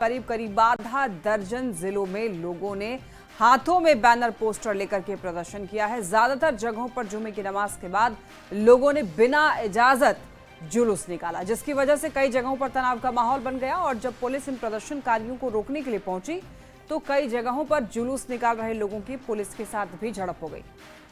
करीब करीब आधा दर्जन जिलों में लोगों ने हाथों में बैनर पोस्टर लेकर के प्रदर्शन किया है। ज्यादातर जगहों पर जुमे की नमाज के बाद लोगों ने बिना इजाजत जुलूस निकाला, जिसकी वजह से कई जगहों पर तनाव का माहौल बन गया। और जब पुलिस इन प्रदर्शनकारियों को रोकने के लिए पहुंची तो कई जगहों पर जुलूस निकाल रहे लोगों की पुलिस के साथ भी झड़प हो गई।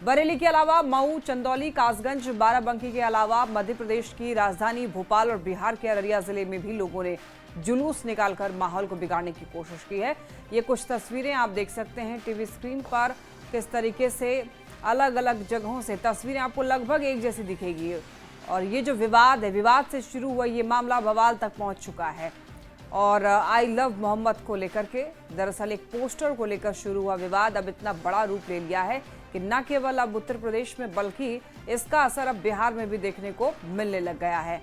बरेली के अलावा मऊ, चंदौली, कासगंज, बाराबंकी के अलावा मध्य प्रदेश की राजधानी भोपाल और बिहार के अररिया जिले में भी लोगों ने जुलूस निकालकर माहौल को बिगाड़ने की कोशिश की है। ये कुछ तस्वीरें आप देख सकते हैं टीवी स्क्रीन पर, किस तरीके से अलग अलग जगहों से तस्वीरें आपको लगभग एक जैसी दिखेगी। और ये जो विवाद है, विवाद से शुरू हुआ ये मामला बवाल तक पहुंच चुका है। और आई लव मोहम्मद को लेकर के दरअसल एक पोस्टर को लेकर शुरू हुआ विवाद अब इतना बड़ा रूप ले लिया है कि न केवल अब उत्तर प्रदेश में बल्कि इसका असर अब बिहार में भी देखने को मिलने लग गया है।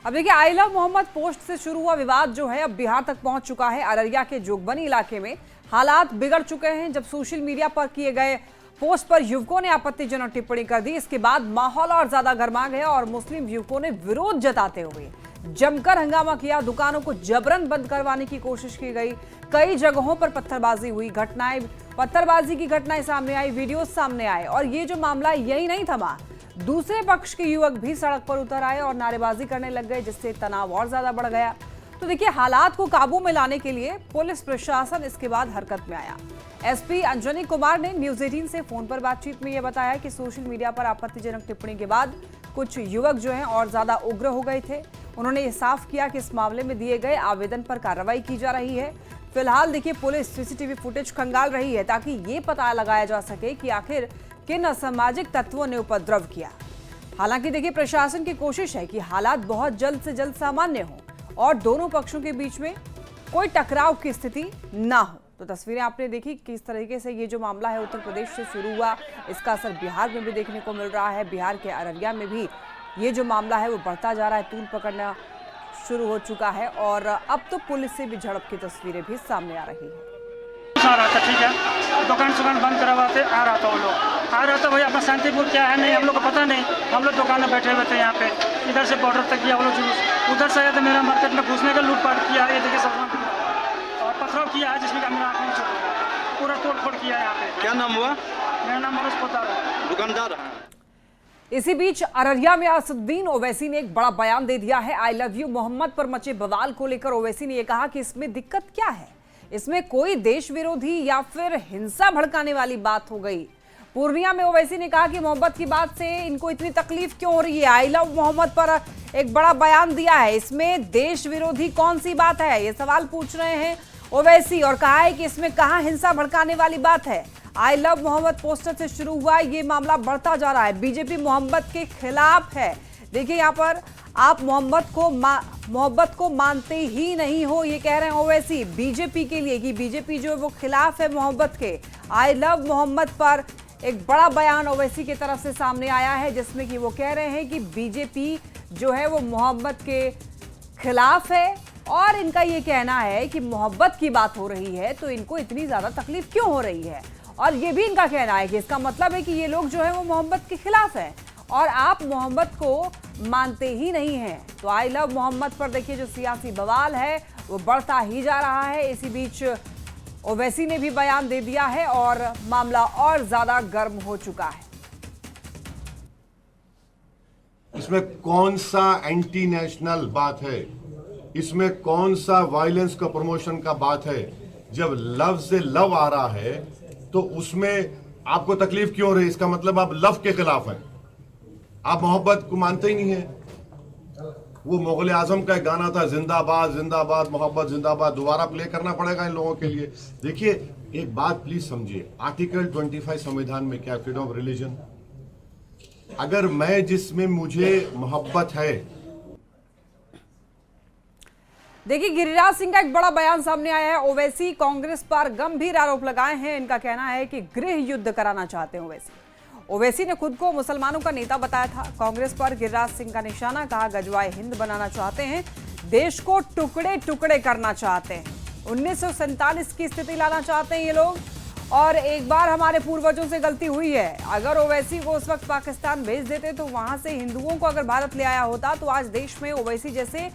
अब देखिए, आई लव मोहम्मद पोस्ट से शुरू हुआ विवाद जो है अब बिहार तक पहुंच चुका है। अररिया के जोगबनी इलाके में हालात बिगड़ चुके हैं जब सोशल मीडिया पर किए गए पोस्ट पर युवकों ने आपत्तिजनक टिप्पणी कर दी। इसके बाद माहौल और ज्यादा गर्मा गया और मुस्लिम युवकों ने विरोध जताते हुए जमकर हंगामा किया। दुकानों को जबरन बंद करवाने की कोशिश की गई। कई जगहों पर पत्थरबाजी हुई, पत्थरबाजी की घटनाएं सामने आई, वीडियो सामने आए। और ये जो मामला यही नहीं थमा, दूसरे पक्ष के युवक भी सड़क पर उतर आए और नारेबाजी करने लग गए, जिससे तनाव और ज्यादा बढ़ गया। तो देखिए, हालात को काबू में लाने के लिए पुलिस प्रशासन इसके बाद हरकत में आया। एसपी अंजनी कुमार ने न्यूज 18 से फोन पर बातचीत में यह बताया कि सोशल मीडिया पर आपत्तिजनक टिप्पणी के बाद कुछ युवक जो हैं और ज्यादा उग्र हो गए थे। उन्होंने ये साफ किया कि इस मामले में दिए गए आवेदन पर कार्रवाई की जा रही है। फिलहाल देखिए, पुलिस सीसीटीवी फुटेज खंगाल रही है ताकि ये पता लगाया जा सके कि आखिर किन असामाजिक तत्वों ने उपद्रव किया। हालांकि देखिए, प्रशासन की कोशिश है कि हालात बहुत जल्द से जल्द सामान्य हो और दोनों पक्षों के बीच में कोई टकराव की स्थिति ना हो। तो तस्वीरें आपने देखी किस तरीके से ये जो मामला है उत्तर प्रदेश से शुरू हुआ, इसका असर बिहार में भी देखने को मिल रहा है। बिहार के अररिया में भी ये जो मामला है वो बढ़ता जा रहा है, तूल पकड़ना शुरू हो चुका है और अब तो पुलिस से भी झड़प की तस्वीरें भी सामने आ रही है। आ रहा था, ठीक है, दुकान बंद करवाते आ रहा था, वो लोग आ रहा था। भाई अपना शांतिपुर क्या है नहीं हम लोग को पता नहीं। हम लोग दुकान में बैठे हुए थे यहाँ पे, इधर से बॉर्डर तक किया, वो लोग उधर से आया तो मेरा मार्केट में घुसने का लूटपाट किया। ये देखिए सब और पथराव किया है जिसमें मेरा आँख नहीं छूटा, पूरा तोड़ फोड़ किया है यहाँ पे। क्या नाम हुआ? मेरा नाम मनोज पोदार है, दुकानदार। इसी बीच अररिया में असदुद्दीन ओवैसी ने एक बड़ा बयान दे दिया है। आई लव यू मोहम्मद पर मचे बवाल को लेकर ओवैसी ने यह कहा कि इसमें दिक्कत क्या है, इसमें कोई देश विरोधी या फिर हिंसा भड़काने वाली बात हो गई। पूर्णिया में ओवैसी ने कहा कि मोहब्बत की बात से इनको इतनी तकलीफ क्यों हो रही है। आई लव मोहम्मद पर एक बड़ा बयान दिया है, इसमें देश विरोधी कौन सी बात है, ये सवाल पूछ रहे हैं ओवैसी। और कहा है कि इसमें कहां हिंसा भड़काने वाली बात है। आई लव मोहम्मद पोस्टर से शुरू हुआ ये मामला बढ़ता जा रहा है, बीजेपी मोहब्बत के खिलाफ है। देखिए, यहाँ पर आप मोहब्बत को मानते ही नहीं हो, ये कह रहे हैं ओवैसी बीजेपी के लिए कि बीजेपी जो है वो खिलाफ है मोहब्बत के। आई लव मोहम्मद पर एक बड़ा बयान ओवैसी की तरफ से सामने आया है, जिसमें कि वो कह रहे हैं कि बीजेपी जो है वो मोहब्बत के खिलाफ है और इनका ये कहना है कि मोहब्बत की बात हो रही है तो इनको इतनी ज्यादा तकलीफ क्यों हो रही है। और ये भी इनका कहना है कि इसका मतलब है कि ये लोग जो है वो मोहब्बत के खिलाफ हैं और आप मोहब्बत को मानते ही नहीं हैं। तो आई लव मोहम्मद पर देखिए जो सियासी बवाल है वो बढ़ता ही जा रहा है। इसी बीच ओवैसी ने भी बयान दे दिया है और मामला और ज्यादा गर्म हो चुका है। इसमें कौन सा एंटी नेशनल बात है, इसमें कौन सा वायलेंस का प्रमोशन का बात है। जब लव से लव आ रहा है तो उसमें आपको तकलीफ क्यों हो रही है, इसका मतलब आप लव के खिलाफ हैं, आप मोहब्बत को मानते ही नहीं है। वो मुगल आजम का एक गाना था, जिंदाबाद जिंदाबाद मोहब्बत जिंदाबाद, दोबारा प्ले करना पड़ेगा इन लोगों के लिए। देखिए, एक बात प्लीज समझिए, आर्टिकल 25 संविधान में क्या, फ्रीडम ऑफ रिलीजन। अगर मैं जिसमें मुझे मोहब्बत है। देखिए, गिरिराज सिंह का एक बड़ा बयान सामने आया है। ओवैसी कांग्रेस पर गंभीर आरोप लगाए हैं। इनका कहना है कि गृह युद्ध कराना चाहते हैं ओवैसी ने खुद को मुसलमानों का नेता बताया था। कांग्रेस पर गिरिराज सिंह का निशाना, कहा गजवाए हिंद बनाना चाहते हैं, देश को टुकड़े टुकड़े करना चाहते हैं, 1947 की स्थिति लाना चाहते हैं ये लोग। और एक बार हमारे पूर्वजों से गलती हुई है। अगर ओवैसी को उस वक्त पाकिस्तान भेज देते तो वहां से हिंदुओं को अगर भारत ले आया होता तो आज देश में ओवैसी जैसे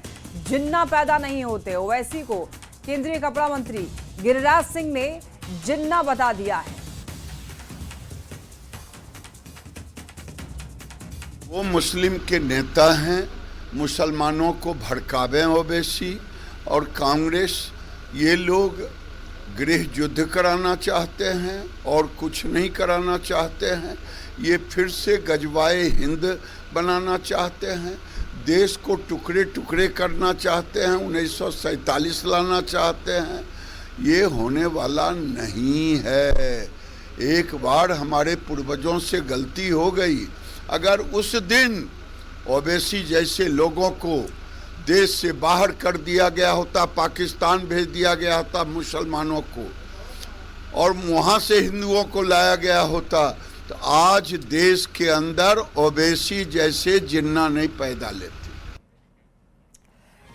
जिन्ना पैदा नहीं होते। ओवैसी को केंद्रीय कपड़ा मंत्री गिरिराज सिंह ने जिन्ना बता दिया है। वो मुस्लिम के नेता हैं, मुसलमानों को भड़कावे ओवैसी और कांग्रेस, ये लोग गृह युद्ध कराना चाहते हैं और कुछ नहीं कराना चाहते हैं। ये फिर से गजवाए हिंद बनाना चाहते हैं, देश को टुकड़े टुकड़े करना चाहते हैं, 1947 लाना चाहते हैं। ये होने वाला नहीं है। एक बार हमारे पूर्वजों से गलती हो गई। अगर उस दिन ओवैसी जैसे लोगों को देश से बाहर कर दिया गया होता, पाकिस्तान भेज दिया गया होता मुसलमानों को, और वहाँ से हिंदुओं को लाया गया होता, तो आज देश के अंदर ओवैसी जैसे जिन्ना नहीं पैदा लेते।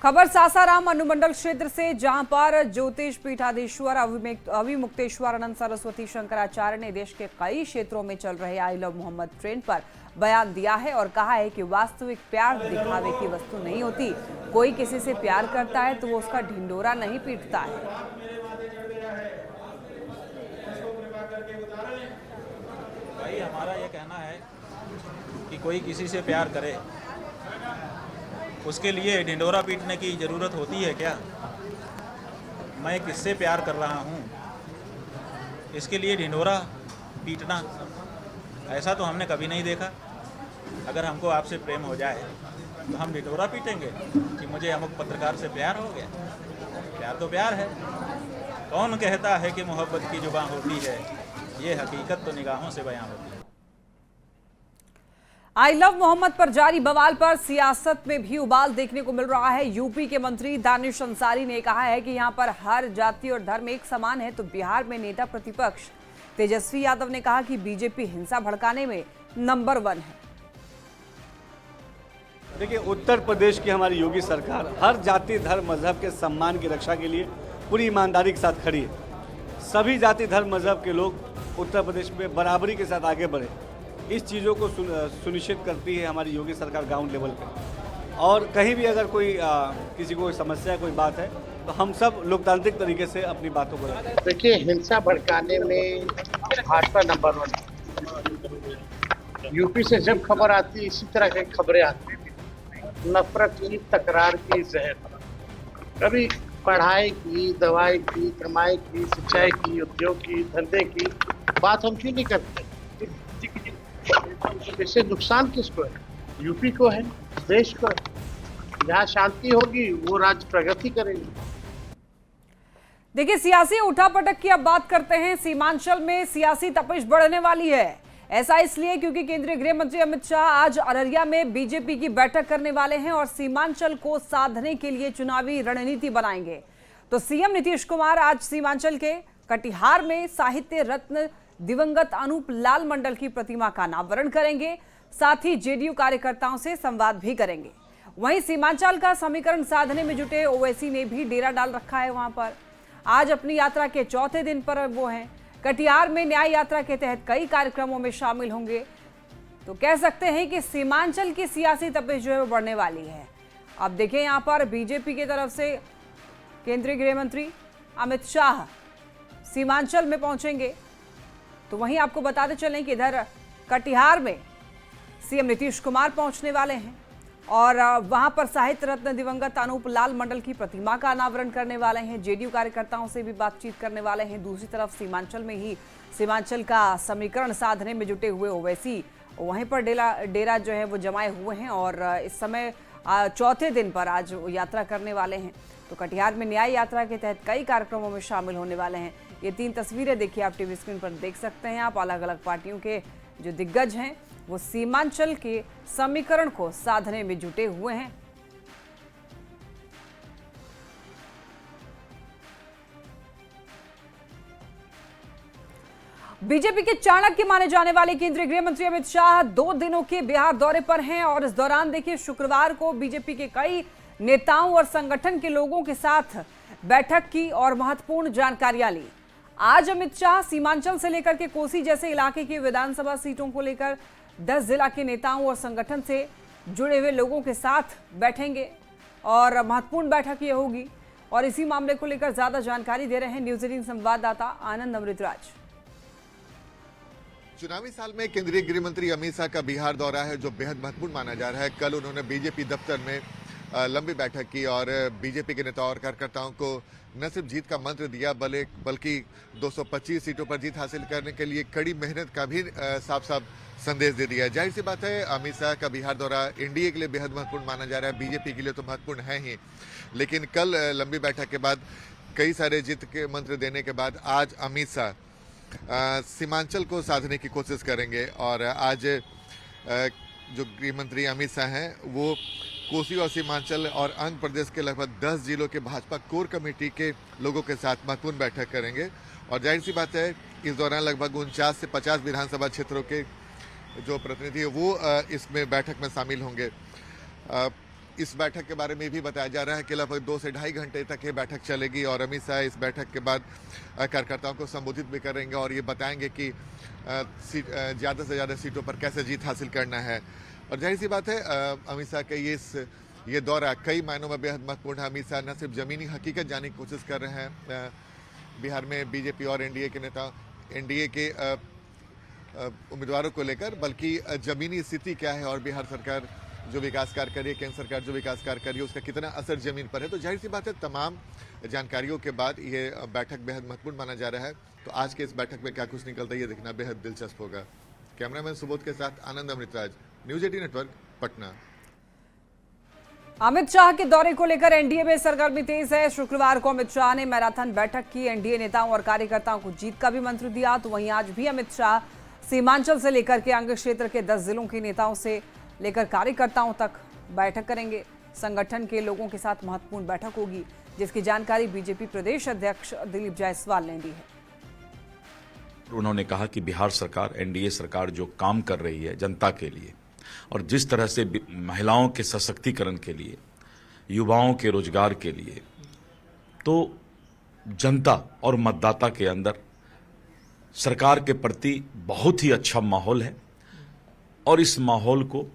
खबर सासाराम अनुमंडल क्षेत्र से, जहां पर ज्योतिष पीठाधीश्वर अभिमुक्तेश्वर अनंत सरस्वती शंकराचार्य ने देश के कई क्षेत्रों में चल रहे आई लव मोहम्मद ट्रेंड पर बयान दिया है और कहा है कि वास्तविक प्यार दिखावे की वस्तु नहीं होती। कोई किसी से प्यार करता है तो वो उसका ढिंडोरा नहीं पीटता है। भाई हमारा ये कहना है कि कोई किसी से प्यार करे, उसके लिए ढिंडोरा पीटने की ज़रूरत होती है क्या? मैं किससे प्यार कर रहा हूँ, इसके लिए ढिंडोरा पीटना, ऐसा तो हमने कभी नहीं देखा। अगर हमको आपसे प्रेम हो जाए तो हम ढिंडोरा पीटेंगे कि मुझे अमुक पत्रकार से प्यार हो गया? प्यार तो प्यार है। कौन कहता है कि मोहब्बत की जुबान होती है? ये हकीकत तो निगाहों से बयां होती है। आई लव मोहम्मद पर जारी बवाल पर सियासत में भी उबाल देखने को मिल रहा है। यूपी के मंत्री दानिश अंसारी ने कहा है कि यहां पर हर जाति और धर्म एक समान है, तो बिहार में नेता प्रतिपक्ष तेजस्वी यादव ने कहा कि बीजेपी हिंसा भड़काने में नंबर 1 है। देखिए, उत्तर प्रदेश की हमारी योगी सरकार हर जाति धर्म मजहब के सम्मान की रक्षा के लिए पूरी ईमानदारी के साथ खड़ी है। सभी जाति धर्म मजहब के लोग उत्तर प्रदेश में बराबरी के साथ आगे बढ़े, इस चीज़ों को सुनिश्चित करती है हमारी योगी सरकार ग्राउंड लेवल पे। और कहीं भी अगर कोई किसी को समस्या कोई बात है तो हम सब लोकतांत्रिक तरीके से अपनी बातों को रखें। देखिए, हिंसा भड़काने में भाजपा नंबर 1। यूपी से जब खबर आती है, इसी तरह की खबरें आती हैं, नफरत की, तकरार की, जहर, कभी पढ़ाई की, दवाई की, कमाई की, सिंचाई की, उद्योग की, धंधे की बात हम क्यों नहीं करते? इससे नुकसान किसको है? यूपी को है, देश को है। जहाँ शांति होगी वो राज्य प्रगति करेगी। देखिए, सियासी उठापटक की अब बात करते हैं। सीमांचल में सियासी तपिश बढ़ने वाली है। ऐसा इसलिए क्योंकि केंद्रीय गृह मंत्री अमित शाह आज अररिया में बीजेपी की बैठक करने वाले हैं और सीमांचल को साधने के लिए चुनावी रणनीति बनाएंगे। तो सीएम नीतीश कुमार आज सीमांचल के कटिहार में साहित्य रत्न दिवंगत अनूप लाल मंडल की प्रतिमा का अनावरण करेंगे। साथ ही जेडीयू कार्यकर्ताओं से संवाद भी करेंगे। वहीं सीमांचल का समीकरण साधने में जुटे ओवैसी ने भी डेरा डाल रखा है। वहां पर आज अपनी यात्रा के चौथे दिन पर वो हैं। कटिहार में न्याय यात्रा के तहत कई कार्यक्रमों में शामिल होंगे। तो कह सकते हैं कि सीमांचल की सियासी तपिश जो है वो बढ़ने वाली है। अब देखें, यहां पर बीजेपी की तरफ से केंद्रीय गृह मंत्री अमित शाह सीमांचल में पहुंचेंगे। तो वहीं आपको बताते चलें कि इधर कटिहार में सीएम नीतीश कुमार पहुंचने वाले हैं और वहां पर साहित्य रत्न दिवंगत अनूप लाल मंडल की प्रतिमा का अनावरण करने वाले हैं। जेडीयू कार्यकर्ताओं से भी बातचीत करने वाले हैं। दूसरी तरफ सीमांचल में ही सीमांचल का समीकरण साधने में जुटे हुए ओवैसी वहीं पर डेरा जो है वो जमाए हुए हैं और इस समय चौथे दिन पर आज यात्रा करने वाले हैं। तो कटिहार में न्याय यात्रा के तहत कई कार्यक्रमों में शामिल होने वाले हैं। ये 3 तस्वीरें देखिए, आप टीवी स्क्रीन पर देख सकते हैं। आप अलग अलग पार्टियों के जो दिग्गज हैं वो सीमांचल के समीकरण को साधने में जुटे हुए हैं। बीजेपी के चाणक्य माने जाने वाले केंद्रीय गृह मंत्री अमित शाह 2 दिनों के बिहार दौरे पर हैं और इस दौरान देखिए शुक्रवार को बीजेपी के कई नेताओं और संगठन के लोगों के साथ बैठक की और महत्वपूर्ण जानकारियां ली। आज अमित शाह सीमांचल से लेकर के कोसी जैसे इलाके की विधानसभा सीटों को लेकर 10 जिला के नेताओं और संगठन से जुड़े हुए लोगों के साथ बैठेंगे और महत्वपूर्ण बैठक ये होगी। और इसी मामले को लेकर ज्यादा जानकारी दे रहे हैं न्यूज 18 संवाददाता आनंद अमृतराज। चुनावी साल में केंद्रीय गृह मंत्री अमित शाह का बिहार दौरा है, जो बेहद महत्वपूर्ण माना जा रहा है। कल उन्होंने बीजेपी दफ्तर में लंबी बैठक की और बीजेपी के नेताओं और कार्यकर्ताओं को न सिर्फ जीत का मंत्र दिया बल्कि 225 सीटों पर जीत हासिल करने के लिए कड़ी मेहनत का भी साफ साफ संदेश दे दिया। जाहिर सी बात है, अमित शाह का बिहार दौरा एनडीए के लिए बेहद महत्वपूर्ण माना जा रहा है, बीजेपी के लिए तो महत्वपूर्ण है ही, लेकिन कल लंबी बैठक के बाद कई सारे जीत के मंत्र देने के बाद आज अमित शाह सीमांचल को साधने की कोशिश करेंगे। और आज जो गृह मंत्री अमित शाह हैं वो कोसी और सीमांचल और आंध्र प्रदेश के लगभग 10 जिलों के भाजपा कोर कमेटी के लोगों के साथ महत्वपूर्ण बैठक करेंगे। और जाहिर सी बात है, इस दौरान लगभग 49 से 50 विधानसभा क्षेत्रों के जो प्रतिनिधि है वो इसमें बैठक में शामिल होंगे। इस बैठक के बारे में भी बताया जा रहा है कि लगभग 2 से ढाई घंटे तक ये बैठक चलेगी और अमित शाह इस बैठक के बाद कार्यकर्ताओं को संबोधित भी करेंगे और ये बताएंगे कि ज़्यादा से ज़्यादा सीटों पर कैसे जीत हासिल करना है। और जाहिर सी बात है, अमित शाह का ये दौरा कई मायनों में बेहद महत्वपूर्ण है। अमित शाह न सिर्फ ज़मीनी हकीकत जानने की कोशिश कर रहे हैं बिहार में बीजेपी और एनडीए के नेता एनडीए के उम्मीदवारों को लेकर, बल्कि ज़मीनी स्थिति क्या है और बिहार सरकार जो विकास कार्य कर रही है, केंद्र सरकार जो विकास कार्य कर रही है, उसका कितना असर जमीन पर है। तो जाहिर सी बात है, तमाम जानकारियों के बाद ये बैठक बेहद महत्वपूर्ण माना जा रहा है। तो आज के इस बैठक में क्या कुछ निकलता है ये देखना बेहद दिलचस्प होगा। कैमरामैन सुबोध के साथ आनंद अमृतराज, न्यूज 18 नेटवर्क, पटना। अमित शाह के दौरे को लेकर एनडीए में सरगर्मी तेज है। शुक्रवार को अमित शाह ने मैराथन बैठक की, एनडीए नेताओं और कार्यकर्ताओं को जीत का भी मंत्र दिया। तो वहीं आज भी अमित शाह सीमांचल से लेकर के अंग क्षेत्र के 10 जिलों के नेताओं से लेकर कार्यकर्ताओं तक बैठक करेंगे। संगठन के लोगों के साथ महत्वपूर्ण बैठक होगी, जिसकी जानकारी बीजेपी प्रदेश अध्यक्ष दिलीप जायसवाल ने दी है। उन्होंने कहा कि बिहार सरकार, एनडीए सरकार जो काम कर रही है जनता के लिए और जिस तरह से महिलाओं के सशक्तिकरण के लिए, युवाओं के रोजगार के लिए, तो जनता और मतदाता के अंदर सरकार के प्रति बहुत ही अच्छा माहौल है। और इस माहौल को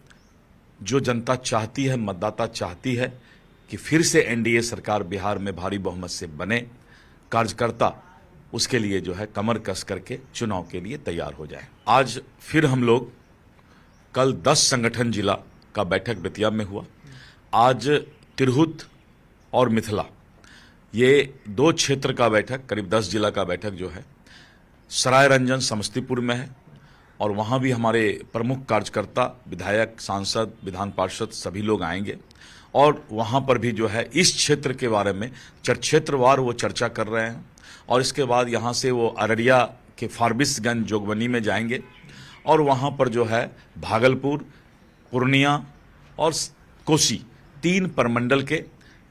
जो जनता चाहती है, मतदाता चाहती है कि फिर से एनडीए सरकार बिहार में भारी बहुमत से बने, कार्यकर्ता उसके लिए जो है कमर कस करके चुनाव के लिए तैयार हो जाए। आज फिर हम लोग कल 10 संगठन जिला का बैठक बेतिया में हुआ। आज तिरहुत और मिथिला ये 2 क्षेत्र का बैठक, करीब 10 जिला का बैठक जो है सराय रंजन समस्तीपुर में है। और वहाँ भी हमारे प्रमुख कार्यकर्ता, विधायक, सांसद, विधान पार्षद सभी लोग आएंगे और वहाँ पर भी जो है इस क्षेत्र के बारे में क्षेत्रवार वो चर्चा कर रहे हैं। और इसके बाद यहाँ से वो अररिया के फारबिसगंज जोगबनी में जाएंगे और वहाँ पर जो है भागलपुर, पूर्णिया और कोसी 3 प्रमंडल के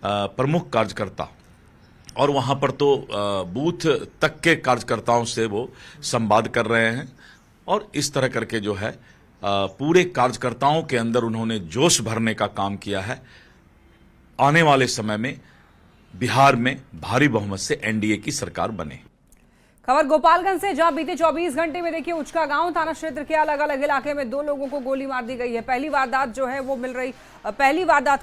प्रमुख कार्यकर्ता और वहाँ पर तो बूथ तक के कार्यकर्ताओं से वो संवाद कर रहे हैं। और इस तरह करके जो है पूरे कार्यकर्ताओं के अंदर उन्होंने जोश भरने का काम किया है। आने वाले समय में बिहार में भारी बहुमत से एनडीए की सरकार बने। खबर गोपालगंज से, जहां बीते 24 घंटे में देखिए उचका गांव थाना क्षेत्र के अलग अलग इलाके में 2 लोगों को गोली मार दी गई है। पहली वारदात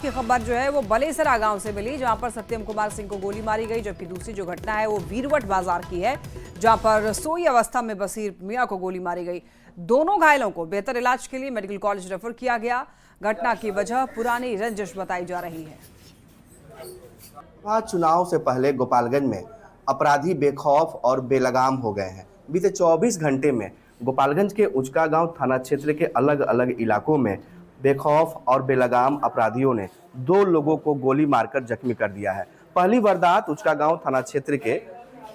की खबर जो है वो बलेसरा गांव से मिली, जहां पर सत्यम कुमार सिंह को गोली मारी गई। जबकि दूसरी जो घटना है वो वीरवट बाजार की है, जहां पर सोई अवस्था में बसीर मियां को गोली मारी गई। दोनों घायलों को बेहतर इलाज के लिए मेडिकल कॉलेज रेफर किया गया। घटना की वजह पुरानी रंजिश बताई जा रही है। चुनाव से पहले गोपालगंज में अपराधी बेखौफ और बेलगाम हो गए हैं। बीते 24 घंटे में गोपालगंज के उचका गांव थाना क्षेत्र के अलग अलग इलाकों में बेखौफ और बेलगाम अपराधियों ने 2 लोगों को गोली मारकर जख्मी कर दिया है। पहली वारदात उचका गांव थाना क्षेत्र के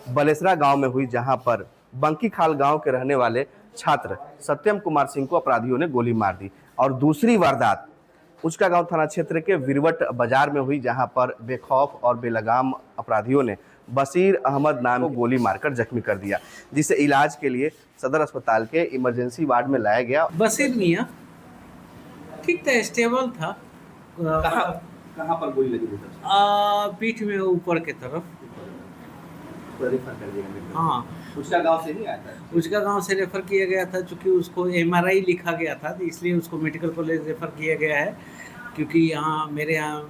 बलेसरा गांव में हुई, जहां पर बंकी खाल गांव के रहने वाले छात्र सत्यम कुमार सिंह को अपराधियों ने गोली मार दी। और दूसरी वारदात उचका गांव थाना क्षेत्र के वीरवट बाजार में हुई, जहां पर बेखौफ और बेलगाम अपराधियों ने बसीर अहमद नाम को गोली मारकर जख्मी कर दिया, जिसे इलाज के लिए सदर अस्पताल के इमरजेंसी वार्ड में लाया गया। बसीर मियां ठीक था, स्टेबल था। कहाँ पर गोली लगी? पीठ में ऊपर की तरफ। रेफर कर दिया। हाँ, उसका गांव से नहीं आया था? उसका गांव से रेफ़र किया गया था, चूँकि उसको MRI लिखा गया था, तो इसलिए उसको मेडिकल कॉलेज रेफ़र किया गया है, क्योंकि यहाँ मेरे यहाँ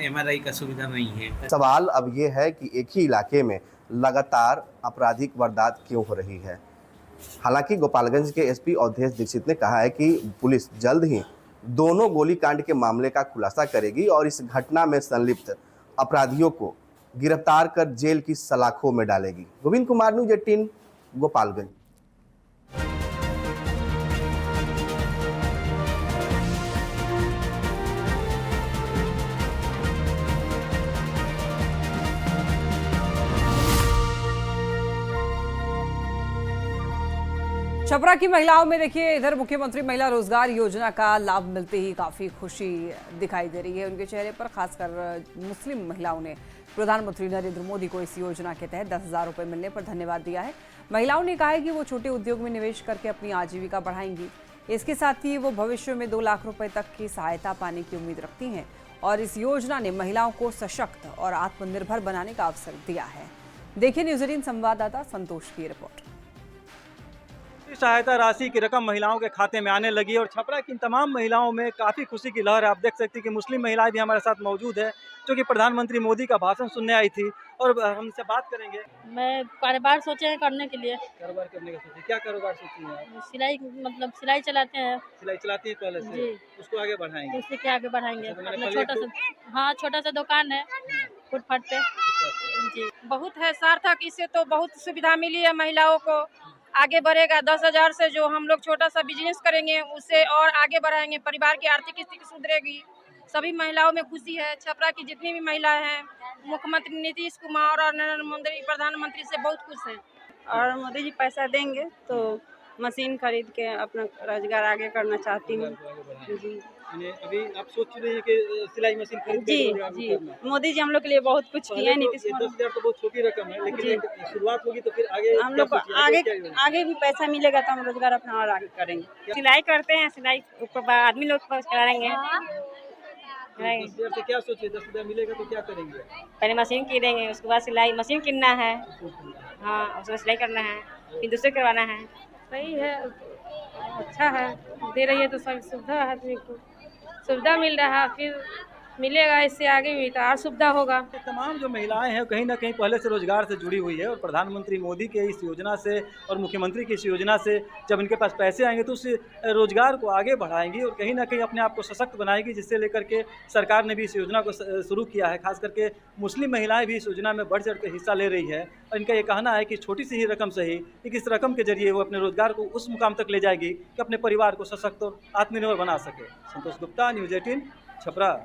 MRI का सुविधा नहीं है। सवाल अब ये है कि एक ही इलाके में लगातार आपराधिक वारदात क्यों हो रही है। हालांकि गोपालगंज के एसपी अवधेश दीक्षित ने कहा है कि पुलिस जल्द ही दोनों गोलीकांड के मामले का खुलासा करेगी और इस घटना में संलिप्त अपराधियों को गिरफ्तार कर जेल की सलाखों में डालेगी। गोविंद कुमार, न्यूज़ 18, गोपालगंज। छपरा की महिलाओं में देखिए, इधर मुख्यमंत्री महिला रोजगार योजना का लाभ मिलते ही काफी खुशी दिखाई दे रही है उनके चेहरे पर। खासकर मुस्लिम महिलाओं ने प्रधानमंत्री नरेंद्र मोदी को इस योजना के तहत 10,000 रुपए मिलने पर धन्यवाद दिया है। महिलाओं ने कहा है कि वो छोटे उद्योग में निवेश करके अपनी आजीविका बढ़ाएंगी। इसके साथ ही वो भविष्य में 2 लाख रुपए तक की सहायता पाने की उम्मीद रखती हैं और इस योजना ने महिलाओं को सशक्त और आत्मनिर्भर बनाने का अवसर दिया है। देखिए न्यूज़ 18 संवाददाता संतोष की रिपोर्ट। सहायता राशि की रकम महिलाओं के खाते में आने लगी और छपरा की इन तमाम महिलाओं में काफ़ी खुशी की लहर है। आप देख सकते हैं कि मुस्लिम महिलाएं भी हमारे साथ मौजूद है, जो कि प्रधानमंत्री मोदी का भाषण सुनने आई थी और हमसे बात करेंगे। मैं कारोबार सोचे हैं करने के लिए। कारोबार करने का सोचे, क्या कारोबार सोची हैं? सिलाई, मतलब सिलाई चलाते हैं। सिलाई चलाती है पहले से? उसको आगे बढ़ाएंगे। उससे क्या आगे बढ़ाएंगे? अपना छोटा सा दुकान है फुटपाथ पे। जी, बहुत है सार्थक, इससे तो बहुत सुविधा मिली है महिलाओं को। आगे बढ़ेगा 10,000 से जो हम लोग छोटा सा बिजनेस करेंगे उससे और आगे बढ़ाएंगे, परिवार की आर्थिक स्थिति सुधरेगी। सभी महिलाओं में खुशी है। छपरा की जितनी भी महिलाएं हैं, मुख्यमंत्री नीतीश कुमार और नरेंद्र मोदी प्रधानमंत्री से बहुत खुश हैं। और मोदी जी पैसा देंगे तो मशीन खरीद के अपना रोजगार आगे करना चाहती हूँ। जी, अभी आप सोच रहे हैं कि सिलाई मशीन खरीद जी, मोदी जी हम लोग के लिए बहुत कुछ किए हैं। नीतीश कुमार 10,000 तो बहुत छोटी रकम है, लेकिन शुरुआत होगी तो फिर आगे हम लोग आगे भी पैसा मिलेगा तो हम रोजगार अपना और आगे करेंगे। सिलाई करते हैं, सिलाई ऊपर आदमी लोग करेंगे। 10,000 से क्या सोचिए, 10,000 मिलेगा तो क्या करेंगे? पहले मशीन किनेंगे, उसके बाद सिलाई मशीन किनना है। हाँ, उसमें सिलाई करना है, फिर दूसरे करवाना है। सही है, अच्छा है, दे रही है तो सब सुविधा है, आदमी को सुविधा मिल रहा है, फिर मिलेगा इससे आगे भी तो और सुविधा होगा। तमाम जो महिलाएं हैं कहीं ना कहीं पहले से रोजगार से जुड़ी हुई है और प्रधानमंत्री मोदी के इस योजना से और मुख्यमंत्री की इस योजना से जब इनके पास पैसे आएंगे तो उस रोजगार को आगे बढ़ाएंगी और कहीं ना कहीं अपने आप को सशक्त बनाएगी, जिससे लेकर के सरकार ने भी इस योजना को शुरू किया है। खास करके मुस्लिम महिलाएं भी इस योजना में बढ़ चढ़ कर हिस्सा ले रही है और इनका ये कहना है कि छोटी सी ही रकम से ही इस रकम के जरिए वो अपने रोजगार को उस मुकाम तक ले जाएगी कि अपने परिवार को सशक्त और आत्मनिर्भर बना सके। संतोष गुप्ता, न्यूज़ 18, छपरा।